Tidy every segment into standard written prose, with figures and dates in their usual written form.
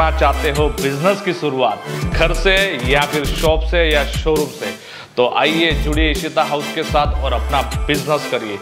करना चाहते हो बिजनेस की शुरुआत घर से या फिर शॉप से या शोरूम से, तो आइए जुड़िए इशिता हाउस के साथ और अपना बिजनेस करिए।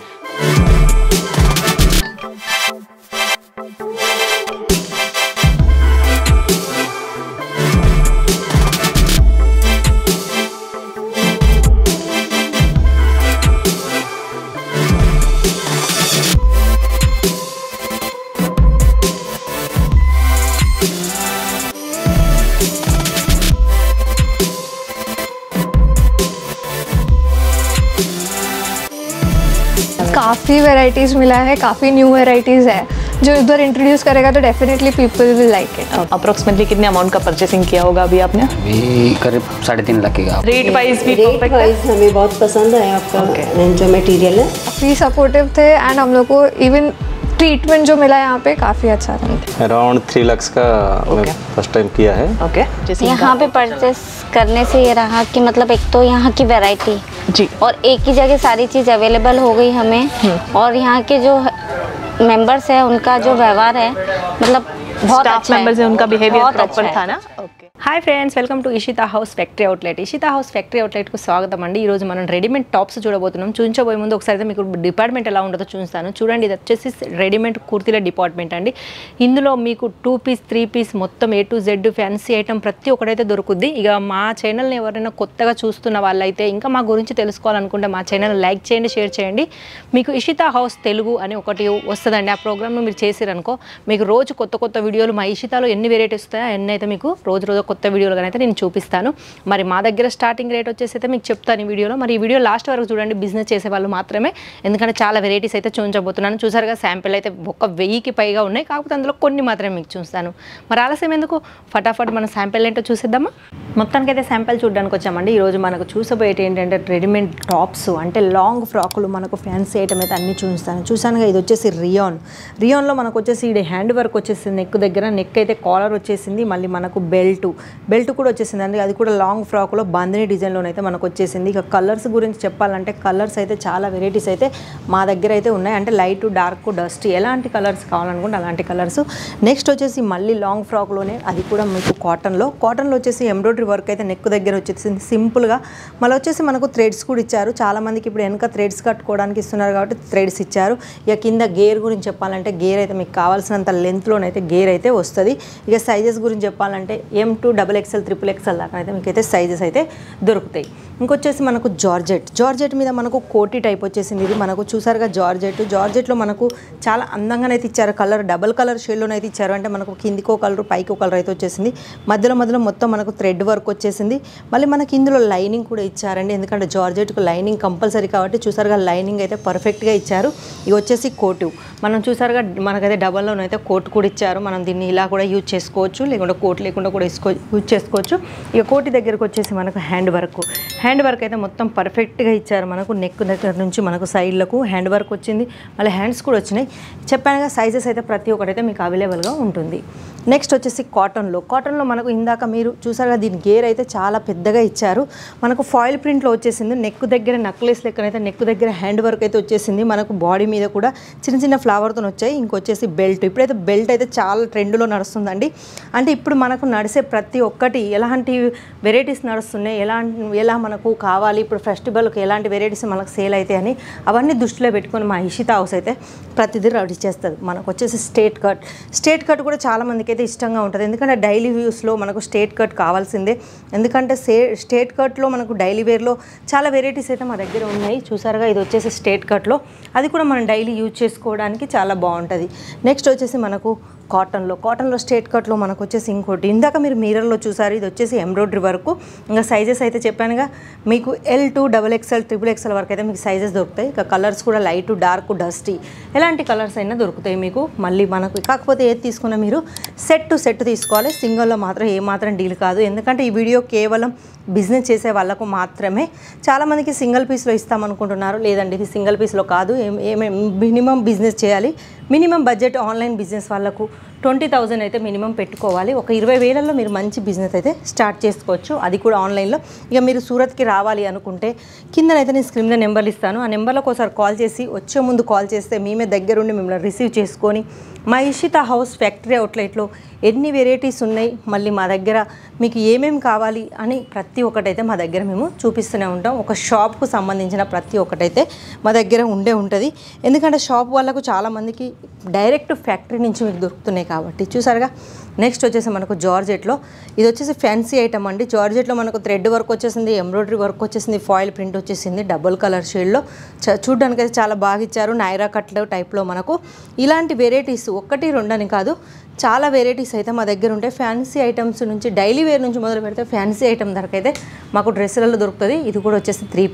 काफ़ी वैरायटीज़ मिला है, काफ़ी न्यू वैरायटीज़ है जो इधर इंट्रोड्यूस करेगा तो definitely people will like it. Approximately कितने अमाउंट का परचेसिंग किया होगा अभी आपने? अभी करीब 3.5 लाख का। रेट वाइज भी रेट वाइज हमें बहुत पसंद आया आपका जो मटेरियल है, काफ़ी सपोर्टिव थे एंड हम लोग को इवन ट्रीटमेंट जो मिला यहाँ पे काफ़ी अच्छा था। अराउंड 3 लाख का मैं फर्स्ट टाइम किया है। ओके, यहाँ पे परचेस करने से ये रहा कि मतलब एक तो यहाँ की वैरायटी जी और एक ही जगह सारी चीज़ अवेलेबल हो गई हमें, और यहाँ के जो मेंबर्स है उनका जो व्यवहार है मतलब बहुत अच्छा मेंबर्स है, उनका बिहेवियर प्रॉपर था ना। Hi friends, welcome to Ishita house factory outlet. Ishita house factory అవుట్లెట్కు స్వాగతం అండి. ఈరోజు మనం రెడీమేడ్ టాప్స్ చూడబోతున్నాం. చూపించబోయే ముందు ఒకసారి అయితే మీకు డిపార్ట్మెంట్ ఎలా ఉంటుందో చూపిస్తాను. చూడండి, ఇది వచ్చేసి రెడీమేడ్ కుర్తీల డిపార్ట్మెంట్ అండి. ఇందులో మీకు 2 పీస్ 3 పీస్ మొత్తం A to Z fancy item ప్రతి ఒక్కటైతే దొరుకుద్ది. ఇక మా ఛానల్ని ఎవరైనా కొత్తగా చూస్తున్న వాళ్ళైతే ఇంకా మా గురించి తెలుసుకోవాలనుకుంటే మా ఛానల్ లైక్ చేయండి, షేర్ చేయండి. మీకు ఇషితా హౌస్ తెలుగు అని ఒకటి వస్తుందండి. ఆ ప్రోగ్రామ్ను మీరు చేసిరనుకో మీకు రోజు కొత్త కొత్త వీడియోలు మా ఇషితాలో ఎన్ని వెరైటీస్ వస్తాయో అన్నీ అయితే మీకు రోజు కొత్త వీడియోలు అయితే నేను చూపిస్తాను. మరి మా దగ్గర స్టార్టింగ్ రేట్ వచ్చేసి అయితే మీకు చెప్తాను ఈ వీడియోలో. మరి ఈ వీడియో లాస్ట్ వరకు చూడండి, బిజినెస్ చేసే వాళ్ళు మాత్రమే, ఎందుకంటే చాలా వెరైటీస్ అయితే చూపించబోతున్నాను. చూసారుగా శాంపిల్ అయితే 1000కి పైగా ఉన్నాయి, కాకపోతే అందులో కొన్ని మాత్రమే మీకు చూస్తాను. మరి ఆలస్యం ఎందుకు, ఫటాఫట్ మన శాంపిల్ ఏంటో చూసిద్దామా. మొత్తానికి అయితే శాంపిల్ చూడడానికి వచ్చామండి. ఈరోజు మనకు చూసబోయేటి ఏంటంటే రెడీమేడ్ టాప్స్, అంటే లాంగ్ ఫ్రాకులు, మనకు ఫ్యాన్సీ ఐటమ్ అయితే అన్ని చూపిస్తాను. చూసానుగా, ఇది వచ్చేసి రియాన్లో మనకు వచ్చేసి ఇది హ్యాండ్ వర్క్ వచ్చేసింది, నెక్ దగ్గర నెక్ అయితే కాలర్ వచ్చేసింది, మళ్ళీ మనకు బెల్ట్ కూడా వచ్చేసింది అండి. అది కూడా లాంగ్ ఫ్రాక్లో బాందిని డిజైన్లోనైతే మనకు వచ్చేసింది. ఇక కలర్స్ గురించి చెప్పాలంటే కలర్స్ అయితే చాలా వెరైటీస్ అయితే మా దగ్గర అయితే ఉన్నాయి. అంటే లైట్, డార్క్, డస్ట్ ఎలాంటి కలర్స్ కావాలనుకుంటే అలాంటి కలర్స్. నెక్స్ట్ వచ్చేసి మళ్ళీ లాంగ్ ఫ్రాక్లోనే, అది కూడా మీకు కాటన్లో వచ్చేసి ఎంబ్రాయిడరీ వర్క్ అయితే నెక్ దగ్గర వచ్చేసింది సింపుల్గా. మళ్ళీ వచ్చేసి మనకు థ్రెడ్స్ కూడా ఇచ్చారు. చాలామందికి ఇప్పుడు వెనక థ్రెడ్స్ కట్టుకోవడానికి ఇస్తున్నారు కాబట్టి థ్రెడ్స్ ఇచ్చారు. ఇక కింద గేర్ గురించి చెప్పాలంటే గేర్ అయితే మీకు కావాల్సినంత లెంత్లోనైతే గేర్ అయితే వస్తుంది. ఇక సైజెస్ గురించి చెప్పాలంటే M to XXL, XXL దాకా అయితే మీకైతే సైజెస్ అయితే దొరుకుతాయి. ఇంకొచ్చేసి మనకు జార్జెట్ మీద మనకు కోటీ టైప్ వచ్చేసింది. ఇది మనకు చూసారుగా జార్జెట్లో మనకు చాలా అందంగానైతే ఇచ్చారు. కలర్ డబల్ కలర్ షేడ్లోనైతే ఇచ్చారు. అంటే మనకు కిందికో కలర్ పైకో కలర్ అయితే వచ్చేసింది. మధ్యలో మొత్తం మనకు థ్రెడ్ వర్క్ వచ్చేసింది. మళ్ళీ మనకి ఇందులో లైనింగ్ కూడా ఇచ్చారండి, ఎందుకంటే జార్జెట్కు లైనింగ్ కంపల్సరీ కాబట్టి చూసారుగా లైనింగ్ అయితే పర్ఫెక్ట్గా ఇచ్చారు. ఇవి వచ్చేసి కోటు, మనం చూసారుగా మనకైతే డబల్లోనైతే కోట్ కూడా ఇచ్చారు. మనం దీన్ని ఇలా కూడా యూజ్ చేసుకోవచ్చు, లేకుంటే కోట్ లేకుండా కూడా యూజ్ చేసుకోవచ్చు. ఇక కోటి దగ్గరకు వచ్చేసి మనకు హ్యాండ్ వర్క్ అయితే మొత్తం పర్ఫెక్ట్గా ఇచ్చారు. మనకు నెక్ దగ్గర నుంచి మనకు సైడ్లకు హ్యాండ్ వర్క్ వచ్చింది, మళ్ళీ హ్యాండ్స్ కూడా వచ్చినాయి. చెప్పానుగా సైజెస్ అయితే ప్రతి ఒక్కటైతే మీకు అవైలబుల్గా ఉంటుంది. నెక్స్ట్ వచ్చేసి కాటన్లో మనకు ఇందాక మీరు చూసారుగా దీని గేర్ అయితే చాలా పెద్దగా ఇచ్చారు. మనకు ఫాయిల్ ప్రింట్లో వచ్చేసింది. నెక్ దగ్గర నక్లెస్ లెక్కనైతే నెక్ దగ్గర హ్యాండ్ వర్క్ అయితే వచ్చేసింది. మనకు బాడీ మీద కూడా చిన్న ఫ్లవర్తో వచ్చాయి. ఇంకొచ్చేసి ఇప్పుడైతే బెల్ట్ అయితే చాలా ట్రెండ్లో నడుస్తుందండి. అంటే ఇప్పుడు మనకు నడిసే ప్రతి ఒక్కటి ఎలాంటి వెరైటీస్ నడుస్తున్నాయి, ఎలా మనకు కావాలి, ఇప్పుడు ఫెస్టివల్కి ఎలాంటి వెరైటీస్ మనకు సేల్ అవుతాయి అని అవన్నీ దృష్టిలో పెట్టుకొని మా ఇషితా హౌస్ అయితే ప్రతిదీ రెడీ చేస్తుంది. మనకు వచ్చేసి స్ట్రేట్ కట్ కూడా చాలామందికి అయితే ఇష్టంగా ఉంటుంది, ఎందుకంటే డైలీ యూస్లో మనకు స్ట్రేట్ కట్ కావాల్సిందే. ఎందుకంటే స్ట్రేట్ కట్లో మనకు డైలీ వేర్లో చాలా వెరైటీస్ అయితే మా దగ్గర ఉన్నాయి. చూసారుగా, ఇది వచ్చేసి స్ట్రేట్ కట్లో, అది కూడా మనం డైలీ యూజ్ చేసుకోవడానికి చాలా బాగుంటుంది. నెక్స్ట్ వచ్చేసి మనకు కాటన్లో స్ట్రేట్ కట్లో మనకు వచ్చేసి ఇంకోటి ఇందాక మీరు మిర్రర్లో చూసారు, ఇది వచ్చేసి ఎంబ్రాయిడరీ వర్క్. ఇంకా సైజెస్ అయితే చెప్పానుగా మీకు L to XXL, XXL వరకు అయితే మీకు సైజెస్ దొరుకుతాయి. ఇక కలర్స్ కూడా లైట్, డార్క్, డస్టీ ఎలాంటి కలర్స్ అయినా దొరుకుతాయి మీకు. మళ్ళీ మనకు కాకపోతే ఏది తీసుకున్నా మీరు సెట్ టు సెట్ తీసుకోవాలి, సింగిల్లో మాత్రం ఏమాత్రం డీల్ కాదు. ఎందుకంటే ఈ వీడియో కేవలం బిజినెస్ చేసే వాళ్ళకు మాత్రమే. చాలామందికి సింగిల్ పీస్లో ఇస్తామనుకుంటున్నారు, లేదండి ఇది సింగిల్ పీస్లో కాదు, మినిమం బిజినెస్ చేయాలి, మినిమం బడ్జెట్ ఆన్లైన్ బిజినెస్ వాళ్ళకు 20,000 అయితే మినిమం పెట్టుకోవాలి. ఒక 20,000లో మీరు మంచి బిజినెస్ అయితే స్టార్ట్ చేసుకోవచ్చు, అది కూడా ఆన్లైన్లో. ఇక మీరు సూరత్కి రావాలి అనుకుంటే కిందనైతే నేను స్క్రీన్లో నెంబర్లు ఇస్తాను, ఆ నెంబర్లకు ఒకసారి కాల్ చేసి వచ్చే ముందు కాల్ చేస్తే మేమే దగ్గరుండి మిమ్మల్ని రిసీవ్ చేసుకొని మా ఇషితా హౌస్ ఫ్యాక్టరీ అవుట్లెట్లో ఎన్ని వెరైటీస్ ఉన్నాయి, మళ్ళీ మా దగ్గర మీకు ఏమేమి కావాలి అని ప్రతి ఒక్కటైతే మా దగ్గర మేము చూపిస్తూనే ఉంటాం. ఒక షాప్కు సంబంధించిన ప్రతి ఒక్కటైతే మా దగ్గర ఉంటుంది. ఎందుకంటే షాప్ వాళ్ళకు చాలామందికి డైరెక్ట్ ఫ్యాక్టరీ నుంచి మీకు దొరుకుతున్నాయి కాబట్టి. చూసారుగా, నెక్స్ట్ వచ్చేసి మనకు జార్జెట్లో, ఇది వచ్చేసి ఫ్యాన్సీ ఐటమ్ అండి. జార్జెట్లో మనకు థ్రెడ్ వర్క్ వచ్చేసింది, ఎంబ్రాయిడరీ వర్క్ వచ్చేసింది, ఫాయిల్ ప్రింట్ వచ్చేసింది, డబుల్ కలర్ షేడ్లో చూడడానికి అయితే చాలా బాగా ఇచ్చారు. నైరా కట్లు టైప్లో మనకు ఇలాంటి వెరైటీస్ 1, 2 అని కాదు, చాలా వెరైటీస్ అయితే మా దగ్గర ఉంటాయి. ఫ్యాన్సీ ఐటమ్స్ నుంచి డైలీ వేర్ నుంచి మొదలు పెడితే ఫ్యాన్సీ ఐటమ్ ధరకు అయితే మాకు డ్రెస్సులలో దొరుకుతుంది. ఇది కూడా వచ్చేసి 3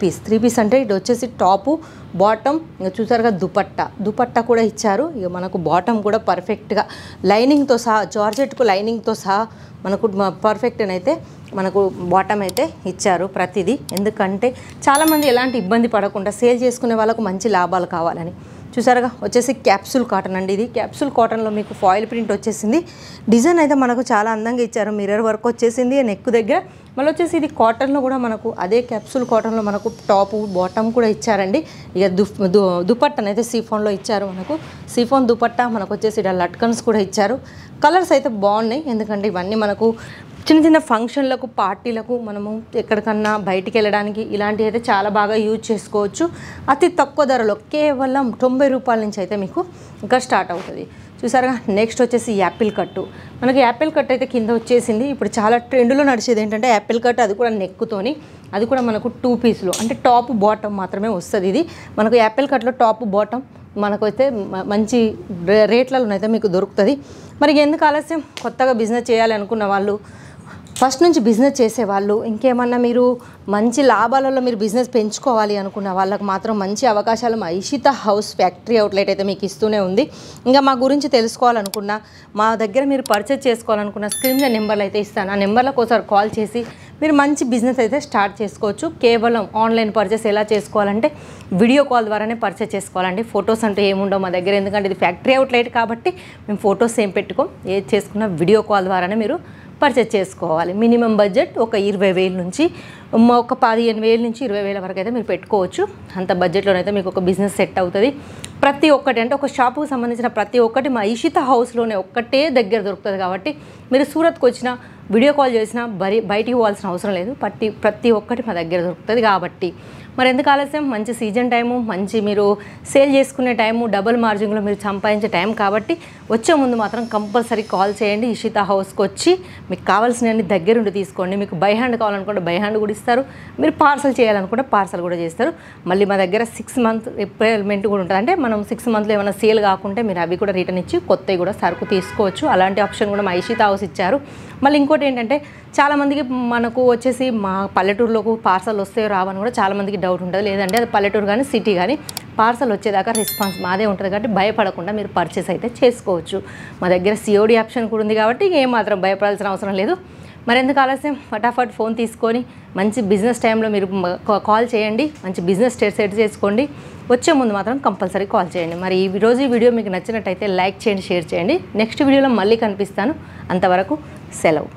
పీస్ అంటే ఇది వచ్చేసి టాపు బాటమ్, ఇంకా చూసారుగా దుపట్టా కూడా ఇచ్చారు. ఇక మనకు బాటమ్ కూడా పర్ఫెక్ట్గా లైనింగ్తో సహా, జార్జెట్కు లైనింగ్తో సహా మనకు పర్ఫెక్ట్ అయితే మనకు బాటమ్ అయితే ఇచ్చారు ప్రతిదీ. ఎందుకంటే చాలామంది ఎలాంటి ఇబ్బంది పడకుండా సేల్ చేసుకునే వాళ్ళకు మంచి లాభాలు కావాలని. చూసారుగా, వచ్చేసి క్యాప్సూల్ కాటన్ అండి. ఇది క్యాప్సూల్ కాటన్లో మీకు ఫాయిల్ ప్రింట్ వచ్చేసింది. డిజైన్ అయితే మనకు చాలా అందంగా ఇచ్చారు, మిర్రర్ వర్క్ వచ్చేసింది నెక్ దగ్గర. మళ్ళీ వచ్చేసి ఇది కాటన్లో కూడా మనకు అదే క్యాప్సూల్ కాటన్లో మనకు టాపు బాటమ్ కూడా ఇచ్చారండి. ఇక దుపట్టనైతే సిఫాన్లో ఇచ్చారు. మనకు సిఫాన్ దుపట్టా, మనకు వచ్చేసి ఇక్కడ లట్కన్స్ కూడా ఇచ్చారు. కలర్స్ అయితే బాగున్నాయి, ఎందుకంటే ఇవన్నీ మనకు చిన్న ఫంక్షన్లకు, పార్టీలకు, మనము ఎక్కడికన్నా బయటికి వెళ్ళడానికి ఇలాంటివి అయితే చాలా బాగా యూజ్ చేసుకోవచ్చు. అతి తక్కువ ధరలో కేవలం 90 రూపాయల నుంచి అయితే మీకు ఇంకా స్టార్ట్ అవుతుంది. చూసారుగా, నెక్స్ట్ వచ్చేసి యాపిల్ కట్టు. మనకి యాపిల్ కట్ అయితే కింద వచ్చేసింది. ఇప్పుడు చాలా ట్రెండ్లో నడిచేది ఏంటంటే యాపిల్ కట్, అది కూడా నెక్కుతోని, అది కూడా మనకు 2 పీస్లో అంటే టాప్ బాటమ్ మాత్రమే వస్తుంది. ఇది మనకు యాపిల్ కట్లో టాప్ బాటమ్ మనకు అయితే మంచి రేట్లలోనైతే మీకు దొరుకుతుంది. మరి ఎందుకు ఆలస్యం, కొత్తగా బిజినెస్ చేయాలి అనుకున్న వాళ్ళు, ఫస్ట్ నుంచి బిజినెస్ చేసేవాళ్ళు, ఇంకేమన్నా మీరు మంచి లాభాలలో మీరు బిజినెస్ పెంచుకోవాలి అనుకున్న వాళ్ళకి మాత్రం మంచి అవకాశాలు మా ఇషితా హౌస్ ఫ్యాక్టరీ అవుట్లెట్ అయితే మీకు ఇస్తూనే ఉంది. ఇంకా మా గురించి తెలుసుకోవాలనుకున్నా, మా దగ్గర మీరు పర్చేజ్ చేసుకోవాలనుకున్న స్క్రీన్ నెంబర్లు అయితే ఇస్తాను, ఆ నెంబర్లకు ఒకసారి కాల్ చేసి మీరు మంచి బిజినెస్ అయితే స్టార్ట్ చేసుకోవచ్చు. కేవలం ఆన్లైన్ పర్చేస్ ఎలా చేసుకోవాలంటే వీడియో కాల్ ద్వారానే పర్చేస్ చేసుకోవాలండి. ఫొటోస్ అంటే ఏముండవు మా దగ్గర, ఎందుకంటే ఇది ఫ్యాక్టరీ అవుట్లెట్ కాబట్టి మేము ఫొటోస్ ఏం పెట్టుకోం. ఏది చేసుకున్నా వీడియో కాల్ ద్వారానే మీరు పర్చేస్ చేసుకోవాలి. మినిమం బడ్జెట్ ఒక 20,000 నుంచి ఒక 15,000 నుంచి 20,000 వరకు అయితే మీరు పెట్టుకోవచ్చు. అంత బడ్జెట్లోనైతే మీకు ఒక బిజినెస్ సెట్ అవుతుంది. ప్రతి ఒక్కటి అంటే ఒక షాపుకు సంబంధించిన ప్రతి ఒక్కటి మా ఇషితా హౌస్లోనే ఒక్కటే దగ్గర దొరుకుతుంది. కాబట్టి మీరు సూరత్కి వచ్చినా, వీడియో కాల్ చేసినా బయటికి పోవాల్సిన అవసరం లేదు. ప్రతి ఒక్కటి మా దగ్గర దొరుకుతుంది. కాబట్టి మరి ఎందుకు ఆలస్యం, మంచి సీజన్ టైము, మంచి మీరు సేల్ చేసుకునే టైము, డబుల్ మార్జిన్లో మీరు సంపాదించే టైం కాబట్టి వచ్చే ముందు మాత్రం కంపల్సరీ కాల్ చేయండి. ఇషితా హౌస్కి వచ్చి మీకు కావాల్సినవన్నీ దగ్గరుండి తీసుకోండి. మీకు బై హ్యాండ్ కావాలనుకుంటే బై హ్యాండ్ కూడా ఇస్తారు, మీరు పార్సల్ చేయాలనుకుంటే పార్సల్ కూడా చేస్తారు. మళ్ళీ మా దగ్గర 6 మంత్ పేమెంట్ కూడా ఉంటుంది. అంటే మనం 6 మంత్లో ఏమైనా సేల్ కాకుంటే మీరు అవి కూడా రిటర్న్ ఇచ్చి కొత్తవి కూడా సరుకు తీసుకోవచ్చు. అలాంటి ఆప్షన్ కూడా మా ఇషితా హౌస్ ఇచ్చారు. మళ్ళీ ఇంకోటి ఏంటంటే చాలామందికి మనకు వచ్చేసి మా పల్లెటూరులోకి పార్సల్ వస్తే రావని కూడా చాలామందికి డౌట్ ఉంటుంది. లేదంటే అది పల్లెటూరు కానీ సిటీ కానీ పార్సల్ వచ్చేదాకా రెస్పాన్స్ మాదే ఉంటుంది. కాబట్టి భయపడకుండా మీరు పర్చేస్ అయితే చేసుకోవచ్చు. మా దగ్గర COD ఆప్షన్ కూడా ఉంది కాబట్టి ఏమాత్రం భయపడాల్సిన అవసరం లేదు. మరెందుకు ఆలస్యం, ఫటాఫట్ ఫోన్ తీసుకొని మంచి బిజినెస్ టైంలో మీరు కాల్ చేయండి, మంచి బిజినెస్ సెట్ చేసుకోండి. వచ్చే ముందు మాత్రం కంపల్సరీ కాల్ చేయండి. మరి ఈ వీడియో మీకు నచ్చినట్టయితే లైక్ చేయండి, షేర్ చేయండి. నెక్స్ట్ వీడియోలో మళ్ళీ కనిపిస్తాను. అంతవరకు సెలవు.